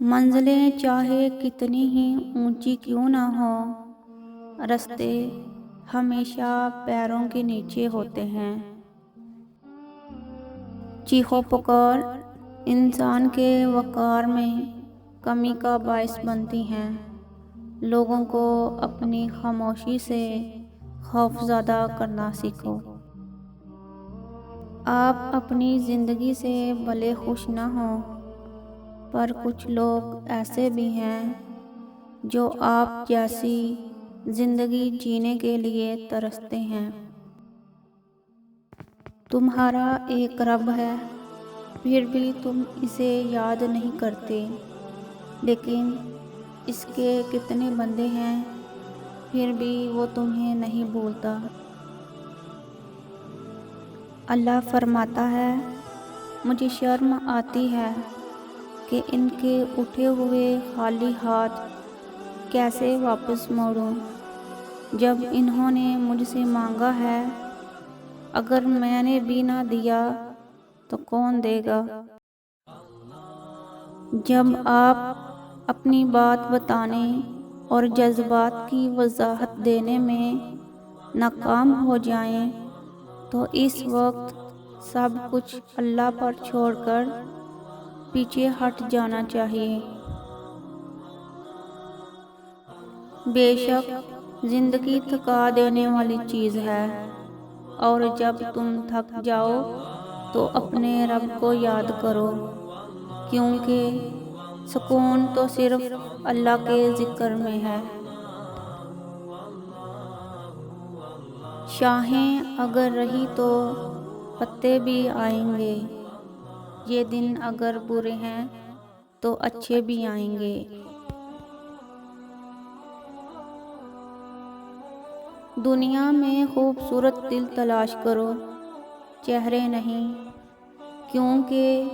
منزلیں چاہے کتنی ہی اونچی کیوں نہ ہو، راستے ہمیشہ پیروں کے نیچے ہوتے ہیں۔ چیخ و پکار انسان کے وقار میں کمی کا باعث بنتی ہیں۔ لوگوں کو اپنی خاموشی سے خوف زدہ کرنا سیکھو۔ آپ اپنی زندگی سے بھلے خوش نہ ہوں، پر کچھ لوگ ایسے بھی ہیں جو آپ جیسی زندگی جینے کے لیے ترستے ہیں۔ تمہارا ایک رب ہے، پھر بھی تم اسے یاد نہیں کرتے، لیکن اس کے کتنے بندے ہیں، پھر بھی وہ تمہیں نہیں بھولتا۔ اللہ فرماتا ہے، مجھے شرم آتی ہے کہ ان کے اٹھے ہوئے خالی ہاتھ کیسے واپس موڑوں۔ جب انہوں نے مجھ سے مانگا ہے، اگر میں نے بھی نہ دیا تو کون دے گا؟ جب آپ اپنی بات بتانے اور جذبات کی وضاحت دینے میں ناکام ہو جائیں تو اس وقت سب کچھ اللہ پر چھوڑ کر پیچھے ہٹ جانا چاہیے۔ بے شک زندگی تھکا دینے والی چیز ہے، اور جب تم تھک جاؤ تو اپنے رب کو یاد کرو، کیونکہ سکون تو صرف اللہ کے ذکر میں ہے۔ شاخیں اگر رہی تو پتے بھی آئیں گے، یہ دن اگر برے ہیں تو اچھے بھی آئیں گے۔ دنیا میں خوبصورت دل تلاش کرو، چہرے نہیں، کیونکہ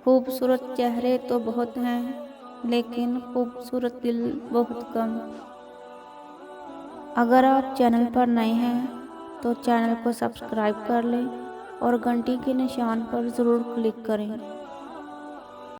خوبصورت چہرے تو بہت ہیں لیکن خوبصورت دل بہت کم۔ اگر آپ چینل پر نئے ہیں تو چینل کو سبسکرائب کر لیں اور گھنٹی کے نشان پر ضرور کلک کریں۔